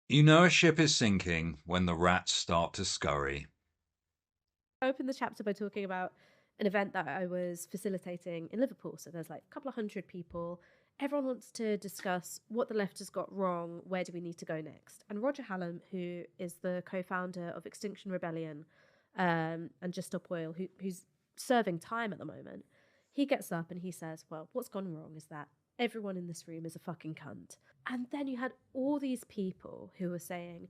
You know a ship is sinking when the rats start to scurry. I opened the chapter by talking about an event that I was facilitating in Liverpool. So there's like a couple of hundred people. Everyone wants to discuss what the left has got wrong. Where do we need to go next? And Roger Hallam, who is the co-founder of Extinction Rebellion and Just Stop Oil, who's serving time at the moment, he gets up and he says, well, what's gone wrong is that everyone in this room is a fucking cunt. And then you had all these people who were saying,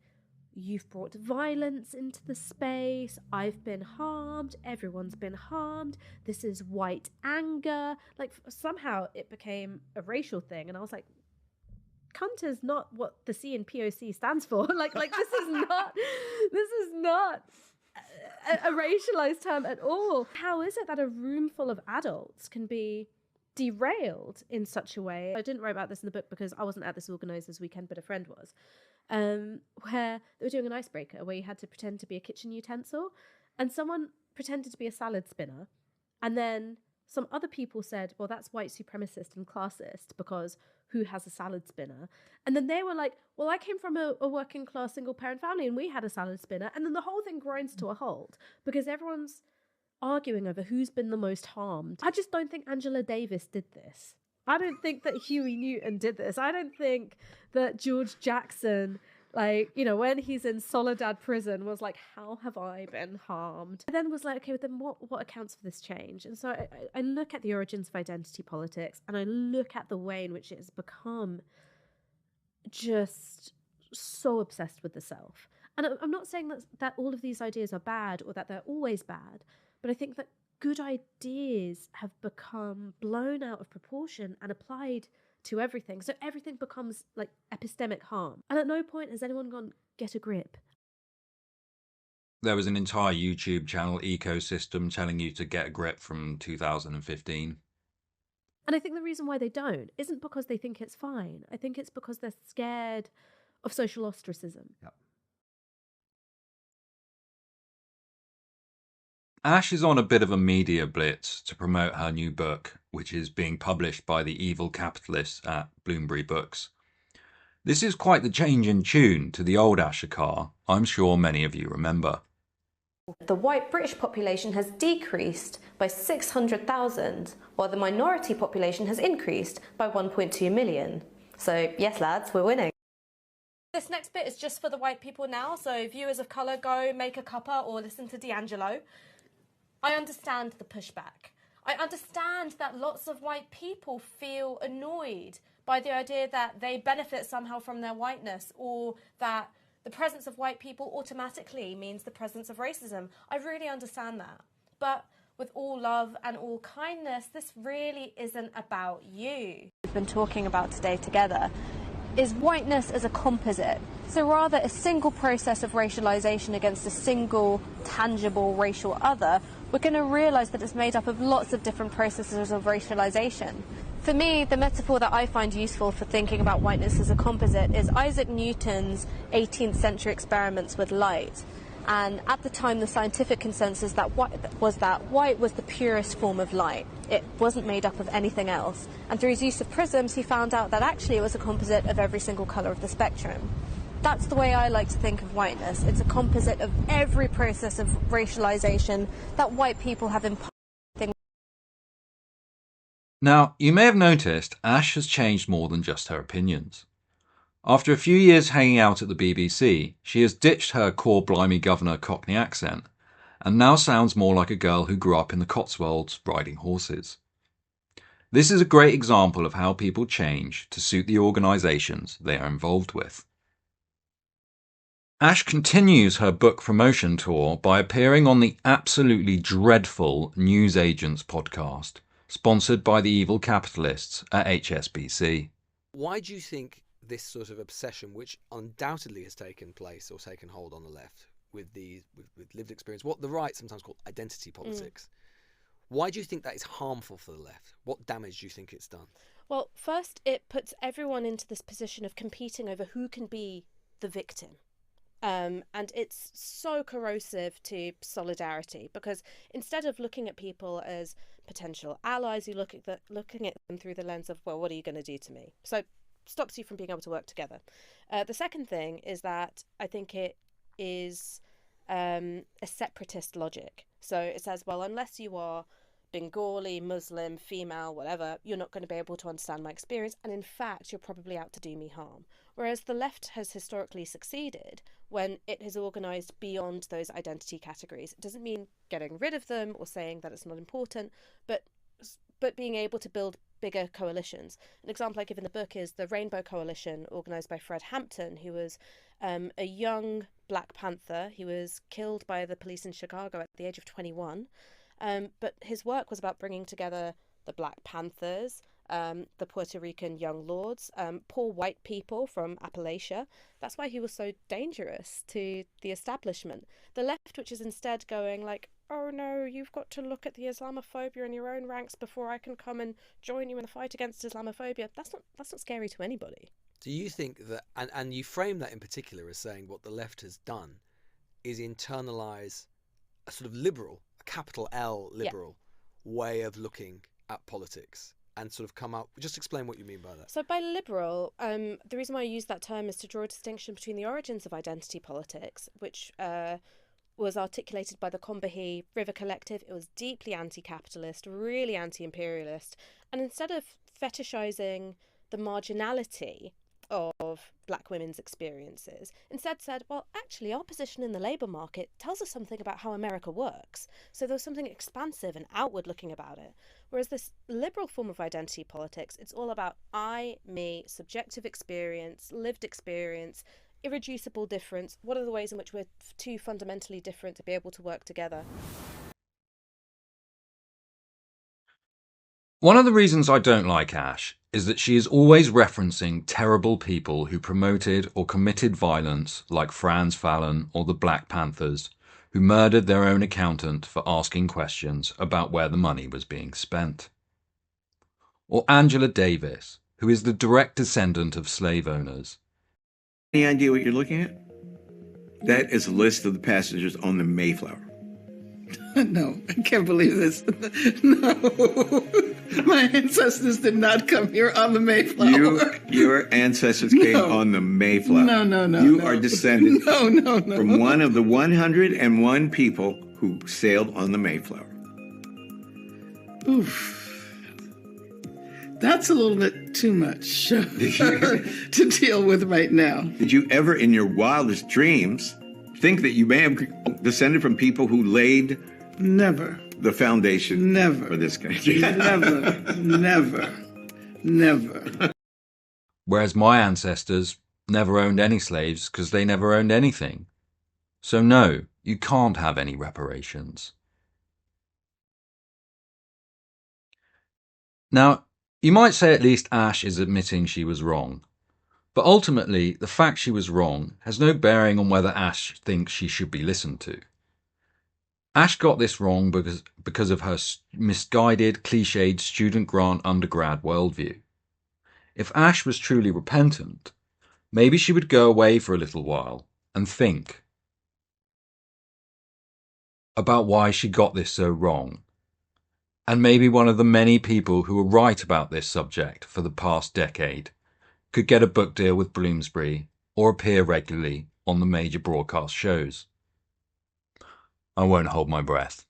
you've brought violence into the space. I've been harmed. Everyone's been harmed. This is white anger. Like, somehow it became a racial thing. And I was like, cunt is not what the C in POC stands for. like this is not a racialized term at all. How is it that a room full of adults can be derailed in such a way? I didn't write about this in the book because I wasn't at this organisers weekend, but a friend was, where they were doing an icebreaker where you had to pretend to be a kitchen utensil, and someone pretended to be a salad spinner, and then some other people said, well, that's white supremacist and classist because who has a salad spinner? And then they were like, well, I came from a working class single parent family and we had a salad spinner. And then the whole thing grinds to a halt because everyone's arguing over who's been the most harmed. I just don't think Angela Davis did this. I don't think that Huey Newton did this. I don't think that George Jackson, like, you know, when he's in Soledad prison, was like, how have I been harmed? And then was like, okay, but then what accounts for this change? And so I look at the origins of identity politics and I look at the way in which it has become just so obsessed with the self. And I'm not saying that all of these ideas are bad or that they're always bad, but I think that good ideas have become blown out of proportion and applied to everything. So everything becomes like epistemic harm. And at no point has anyone gone, get a grip. There was an entire YouTube channel ecosystem telling you to get a grip from 2015. And I think the reason why they don't isn't because they think it's fine. I think it's because they're scared of social ostracism. Yep. Ash is on a bit of a media blitz to promote her new book, which is being published by the evil capitalists at Bloomsbury Books. This is quite the change in tune to the old Ashokar, I'm sure many of you remember. The white British population has decreased by 600,000, while the minority population has increased by 1.2 million. So, yes, lads, we're winning. This next bit is just for the white people now, so viewers of colour, go make a cuppa or listen to D'Angelo. I understand the pushback. I understand that lots of white people feel annoyed by the idea that they benefit somehow from their whiteness, or that the presence of white people automatically means the presence of racism. I really understand that. But with all love and all kindness, this really isn't about you. We've been talking about today together is whiteness as a composite. So rather a single process of racialization against a single tangible racial other, we're going to realise that it's made up of lots of different processes of racialization. For me, the metaphor that I find useful for thinking about whiteness as a composite is Isaac Newton's 18th century experiments with light. And at the time, the scientific consensus that white was the purest form of light. It wasn't made up of anything else. And through his use of prisms, he found out that actually it was a composite of every single colour of the spectrum. That's the way I like to think of whiteness. It's a composite of every process of racialization that white people have imparted. Now, you may have noticed Ash has changed more than just her opinions. After a few years hanging out at the BBC, she has ditched her core blimey governor Cockney accent and now sounds more like a girl who grew up in the Cotswolds riding horses. This is a great example of how people change to suit the organisations they are involved with. Ash continues her book promotion tour by appearing on the absolutely dreadful Newsagents podcast, sponsored by the evil capitalists at HSBC. Why do you think this sort of obsession, which undoubtedly has taken place or taken hold on the left with lived experience, what the right sometimes call identity politics, why do you think that is harmful for the left? What damage do you think it's done? Well, first, it puts everyone into this position of competing over who can be the victim. And it's so corrosive to solidarity, because instead of looking at people as potential allies, you looking at them through the lens of, well, what are you going to do to me? So stops you from being able to work together. The second thing is that I think it is a separatist logic. So it says, well, unless you are Bengali, Muslim, female, whatever, you're not going to be able to understand my experience, and in fact you're probably out to do me harm. Whereas the left has historically succeeded when it has organised beyond those identity categories. It doesn't mean getting rid of them or saying that it's not important, but being able to build bigger coalitions. An example I give in the book is the Rainbow Coalition, organised by Fred Hampton, who was a young Black Panther. He was killed by the police in Chicago at the age of 21. But his work was about bringing together the Black Panthers, the Puerto Rican Young Lords, poor white people from Appalachia. That's why he was so dangerous to the establishment. The left, which is instead going like, oh no, you've got to look at the Islamophobia in your own ranks before I can come and join you in the fight against Islamophobia. That's not scary to anybody. Do you think that, and you frame that in particular as saying what the left has done is internalise a sort of liberal, a capital L liberal way of looking at politics and sort of come out, just explain what you mean by that. So by liberal, the reason why I use that term is to draw a distinction between the origins of identity politics, which was articulated by the Combahee River Collective. It was deeply anti-capitalist, really anti-imperialist, and instead of fetishizing the marginality of Black women's experiences, instead said, well, actually our position in the labour market tells us something about how America works. So there was something expansive and outward looking about it. Whereas this liberal form of identity politics, it's all about I, me, subjective experience, lived experience, irreducible difference. What are the ways in which we're too fundamentally different to be able to work together? One of the reasons I don't like Ash is that she is always referencing terrible people who promoted or committed violence, like Franz Fallon or the Black Panthers, who murdered their own accountant for asking questions about where the money was being spent. Or Angela Davis, who is the direct descendant of slave owners. Any idea what you're looking at? That is a list of the passengers on the Mayflower. No, I can't believe this. No. My ancestors did not come here on the Mayflower. Your ancestors came on the Mayflower. No. You are descended No. from one of the 101 people who sailed on the Mayflower. Oof. That's a little bit too much to deal with right now. Did you ever, in your wildest dreams, think that you may have descended from people who laid Never. the foundation Never. for this country? Never. Whereas my ancestors never owned any slaves because they never owned anything. So no, you can't have any reparations. Now, you might say at least Ash is admitting she was wrong. But ultimately, the fact she was wrong has no bearing on whether Ash thinks she should be listened to. Ash got this wrong because of her misguided, cliched student grant undergrad worldview. If Ash was truly repentant, maybe she would go away for a little while and think about why she got this so wrong. And maybe one of the many people who were right about this subject for the past decade could get a book deal with Bloomsbury or appear regularly on the major broadcast shows. I won't hold my breath.